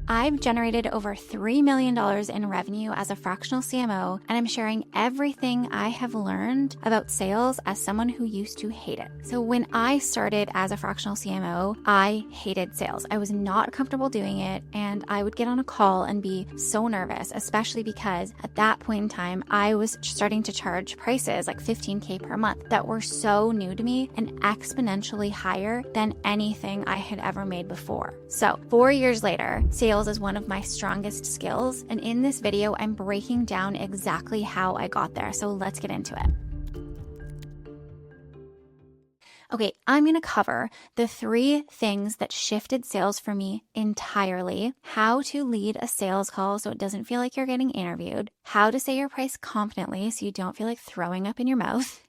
I've generated over $3 million in revenue as a fractional CMO, and I'm sharing everything I have learned about sales as someone who used to hate it. So when I started as a fractional CMO, I hated sales. I was not comfortable doing it, and I would get on a call and be so nervous, especially because at that point in time, I was starting to charge prices like $15K per month that were so new to me and exponentially higher than anything I had ever made before. So 4 years later, sales is one of my strongest skills. And in this video, I'm breaking down exactly how I got there. So let's get into it. Okay, I'm going to cover the 3 things that shifted sales for me entirely, how to lead a sales call so it doesn't feel like you're getting interviewed, how to say your price confidently so you don't feel like throwing up in your mouth,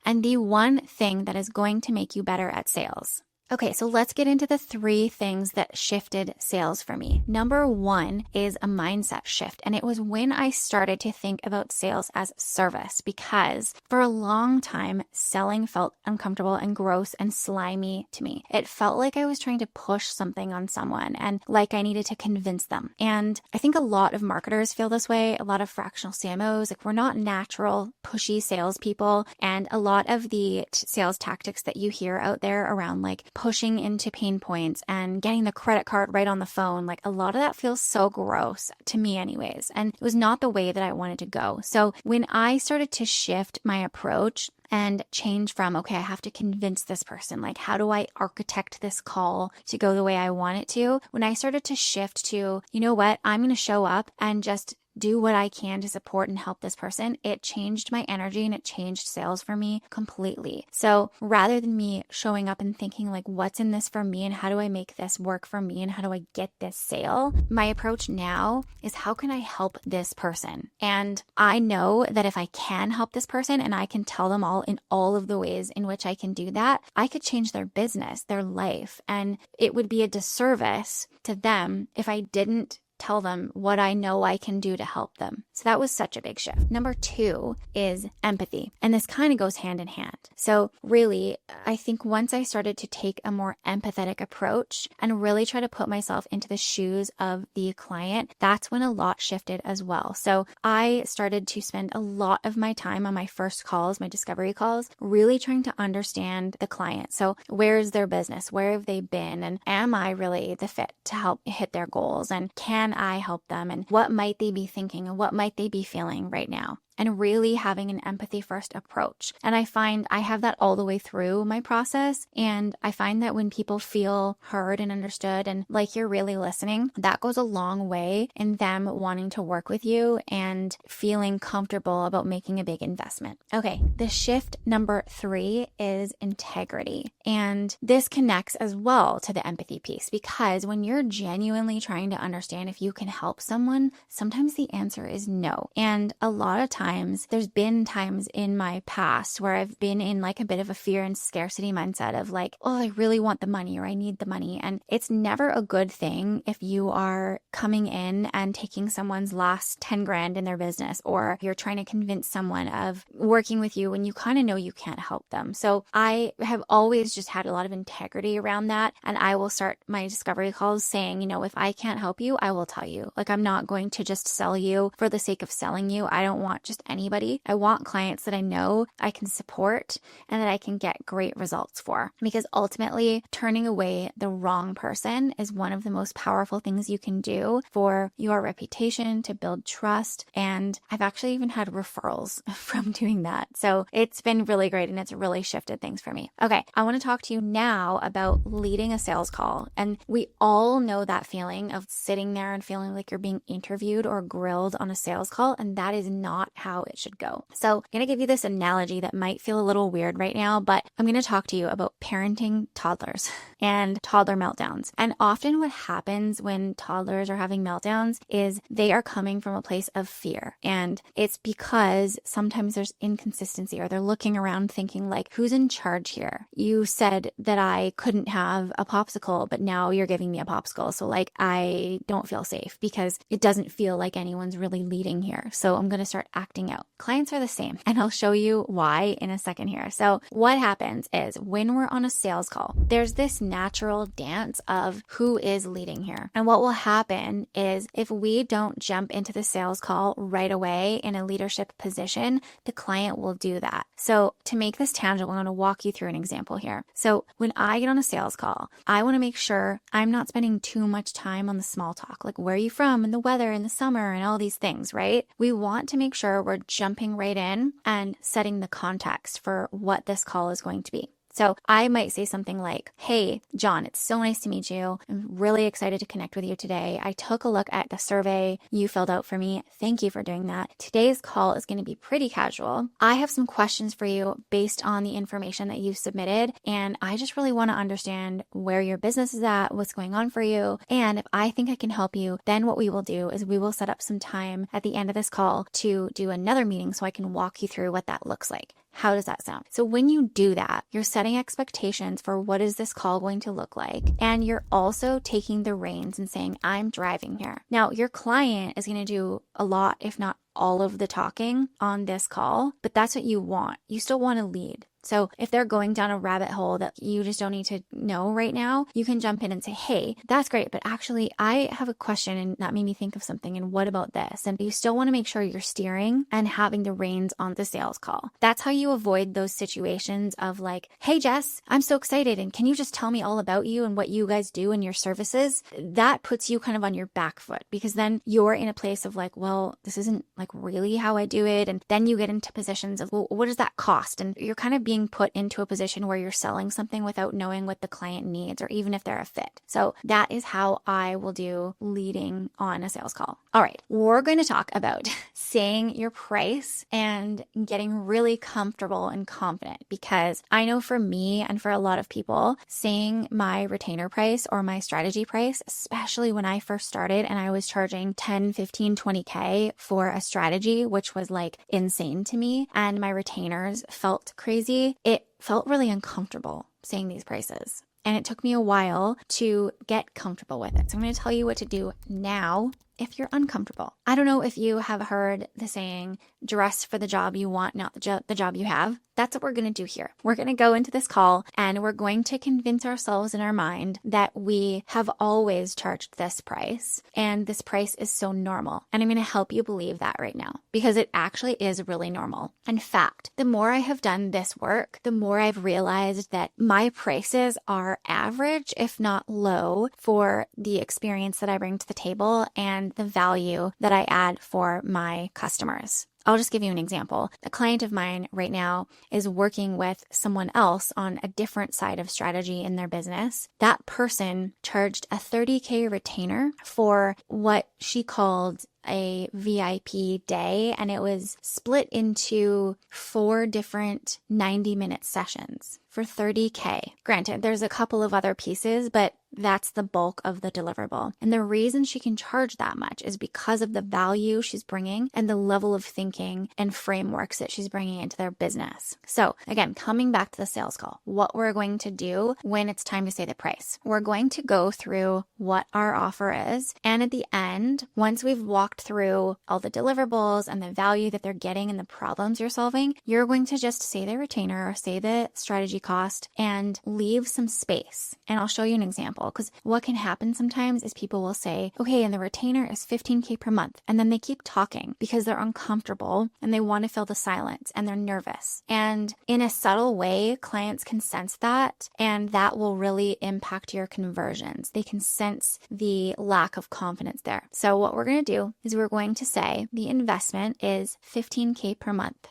and the one thing that is going to make you better at sales. Okay, so let's get into the 3 things that shifted sales for me. Number 1 is a mindset shift. And it was when I started to think about sales as service, because for a long time, selling felt uncomfortable and gross and slimy to me. It felt like I was trying to push something on someone and like I needed to convince them. And I think a lot of marketers feel this way. A lot of fractional CMOs, like we're not natural, pushy salespeople. And a lot of the sales tactics that you hear out there around like pushing into pain points and getting the credit card right on the phone, like a lot of that feels so gross to me anyways. And it was not the way that I wanted to go. So when I started to shift my approach and change from, okay, I have to convince this person, like how do I architect this call to go the way I want it to? When I started to shift to, you know what, I'm going to show up and just do what I can to support and help this person, it changed my energy and it changed sales for me completely. So rather than me showing up and thinking like, what's in this for me and how do I make this work for me and how do I get this sale? My approach now is how can I help this person? And I know that if I can help this person and I can tell them all in all of the ways in which I can do that, I could change their business, their life. And it would be a disservice to them if I didn't tell them what I know I can do to help them. So that was such a big shift. Number 2 is empathy. And this kind of goes hand in hand. So really, I think once I started to take a more empathetic approach and really try to put myself into the shoes of the client, that's when a lot shifted as well. So I started to spend a lot of my time on my first calls, my discovery calls, really trying to understand the client. So where is their business? Where have they been? And am I really the fit to help hit their goals? And can I help them? And what might they be thinking and what might they be feeling right now? And really having an empathy first approach. And I find I have that all the way through my process. And I find that when people feel heard and understood and like you're really listening, that goes a long way in them wanting to work with you and feeling comfortable about making a big investment. Okay, the shift number 3 is integrity. And this connects as well to the empathy piece, because when you're genuinely trying to understand if you can help someone, sometimes the answer is no. And a lot of times, there's been times in my past where I've been in like a bit of a fear and scarcity mindset of like, oh, I really want the money or I need the money. And it's never a good thing if you are coming in and taking someone's last 10 grand in their business, or you're trying to convince someone of working with you when you kind of know you can't help them. So I have always just had a lot of integrity around that. And I will start my discovery calls saying, you know, if I can't help you, I will tell you. Like, I'm not going to just sell you for the sake of selling you. I don't want just anybody. I want clients that I know I can support and that I can get great results for. Because ultimately, turning away the wrong person is one of the most powerful things you can do for your reputation, to build trust. And I've actually even had referrals from doing that. So it's been really great and it's really shifted things for me. Okay, I want to talk to you now about leading a sales call. And we all know that feeling of sitting there and feeling like you're being interviewed or grilled on a sales call. And that is not how it should go. So I'm going to give you this analogy that might feel a little weird right now, but I'm going to talk to you about parenting toddlers and toddler meltdowns. And often what happens when toddlers are having meltdowns is they are coming from a place of fear. And it's because sometimes there's inconsistency, or they're looking around thinking like, who's in charge here? You said that I couldn't have a popsicle, but now you're giving me a popsicle. So like, I don't feel safe because it doesn't feel like anyone's really leading here. So I'm going to start acting acting out. Clients are the same, and I'll show you why in a second here. So what happens is when we're on a sales call, there's this natural dance of who is leading here. And what will happen is if we don't jump into the sales call right away in a leadership position, the client will do that. So to make this tangible, I'm going to walk you through an example here. So when I get on a sales call, I want to make sure I'm not spending too much time on the small talk, like where are you from and the weather in the summer and all these things, right? We want to make sure we're jumping right in and setting the context for what this call is going to be. So I might say something like, hey, John, it's so nice to meet you. I'm really excited to connect with you today. I took a look at the survey you filled out for me. Thank you for doing that. Today's call is going to be pretty casual. I have some questions for you based on the information that you submitted, and I just really want to understand where your business is at, what's going on for you. And if I think I can help you, then what we will do is we will set up some time at the end of this call to do another meeting so I can walk you through what that looks like. How does that sound? So when you do that, you're setting expectations for what is this call going to look like. And you're also taking the reins and saying, I'm driving here. Now, your client is going to do a lot, if not all of the talking on this call, but that's what you want. You still want to lead. So if they're going down a rabbit hole that you just don't need to know right now, you can jump in and say, hey, that's great, but actually I have a question and that made me think of something. And what about this? And you still want to make sure you're steering and having the reins on the sales call. That's how you avoid those situations of like, hey, Jess, I'm so excited. And can you just tell me all about you and what you guys do and your services? That puts you kind of on your back foot because then you're in a place of like, well, this isn't like really how I do it. And then you get into positions of, well, what does that cost? And you're kind of being put into a position where you're selling something without knowing what the client needs or even if they're a fit. So that is how I will do leading on a sales call. All right, we're going to talk about saying your price and getting really comfortable and confident because I know for me and for a lot of people, saying my retainer price or my strategy price, especially when I first started and I was charging 10, 15, 20K for a strategy, which was like insane to me, and my retainers felt crazy. It felt really uncomfortable saying these prices. And it took me a while to get comfortable with it. So I'm going to tell you what to do now if you're uncomfortable. I don't know if you have heard the saying, dress for the job you want, not the job you have. That's what we're going to do here. We're going to go into this call and we're going to convince ourselves in our mind that we have always charged this price and this price is so normal. And I'm going to help you believe that right now because it actually is really normal. In fact, the more I have done this work, the more I've realized that my prices are average, if not low, for the experience that I bring to the table and the value that I add for my customers. I'll just give you an example. A client of mine right now is working with someone else on a different side of strategy in their business. That person charged a 30K retainer for what she called a VIP day, and it was split into 4 different 90-minute sessions for 30K. Granted, there's a couple of other pieces, but that's the bulk of the deliverable. And the reason she can charge that much is because of the value she's bringing and the level of thinking and frameworks that she's bringing into their business. So again, coming back to the sales call, what we're going to do when it's time to say the price, we're going to go through what our offer is. And at the end, once we've walked through all the deliverables and the value that they're getting and the problems you're solving, you're going to just say the retainer or say the strategy cost and leave some space. And I'll show you an example. Because what can happen sometimes is people will say, okay, and the retainer is 15K per month. And then they keep talking because they're uncomfortable and they want to fill the silence and they're nervous. And in a subtle way, clients can sense that, and that will really impact your conversions. They can sense the lack of confidence there. So what we're going to do is we're going to say the investment is 15K per month.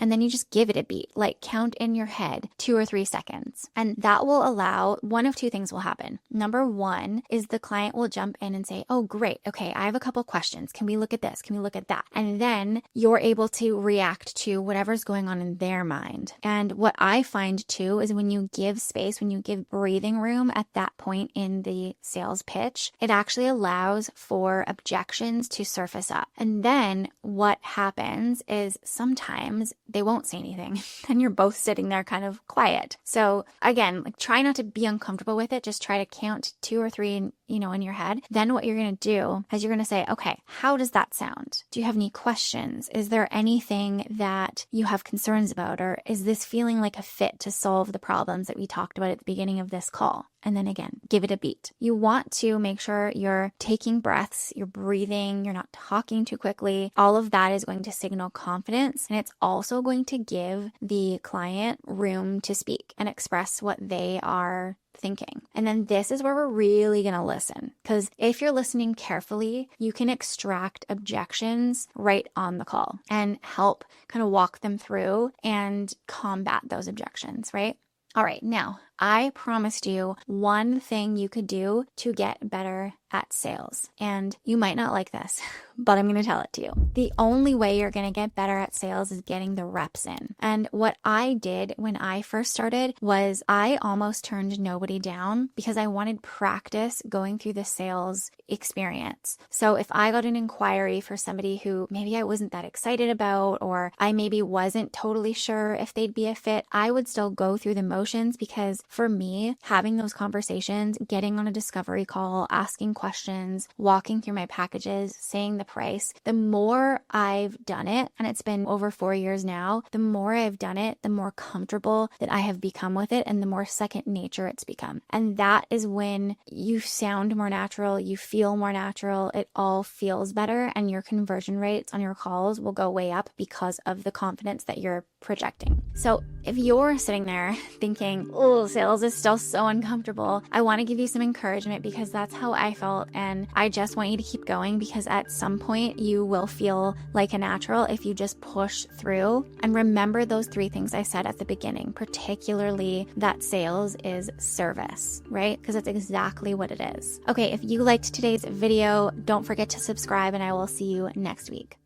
And then you just give it a beat, like count in your head 2 or 3 seconds. And that will allow one of 2 things will happen. Number 1 is the client will jump in and say, oh, great. Okay, I have a couple questions. Can we look at this? Can we look at that? And then you're able to react to whatever's going on in their mind. And what I find too is when you give space, when you give breathing room at that point in the sales pitch, it actually allows for objections to surface up. And then what happens is sometimes they won't say anything. And you're both sitting there kind of quiet. So again, like try not to be uncomfortable with it. Just try to count 2 or 3, in your head. Then what you're going to do is you're going to say, okay, how does that sound? Do you have any questions? Is there anything that you have concerns about? Or is this feeling like a fit to solve the problems that we talked about at the beginning of this call? And then again, give it a beat. You want to make sure you're taking breaths, you're breathing, you're not talking too quickly. All of that is going to signal confidence, and it's also going to give the client room to speak and express what they are thinking. And then this is where we're really going to listen, because if you're listening carefully, you can extract objections right on the call and help kind of walk them through and combat those objections, right? All right, now I promised you one thing you could do to get better at sales. And you might not like this, but I'm going to tell it to you. The only way you're going to get better at sales is getting the reps in. And what I did when I first started was I almost turned nobody down because I wanted practice going through the sales experience. So if I got an inquiry for somebody who maybe I wasn't that excited about, or I maybe wasn't totally sure if they'd be a fit, I would still go through the motions, because for me, having those conversations, getting on a discovery call, asking questions, walking through my packages, saying the price, the more I've done it, and it's been over 4 years now, the more I've done it, the more comfortable that I have become with it, and the more second nature it's become. And that is when you sound more natural, you feel more natural, it all feels better, and your conversion rates on your calls will go way up because of the confidence that you're projecting. So if you're sitting there thinking, oh, sales is still so uncomfortable, I want to give you some encouragement, because that's how I felt. And I just want you to keep going, because at some point you will feel like a natural if you just push through. And remember those 3 things I said at the beginning, particularly that sales is service, right? Because that's exactly what it is. Okay, if you liked today's video, don't forget to subscribe, and I will see you next week.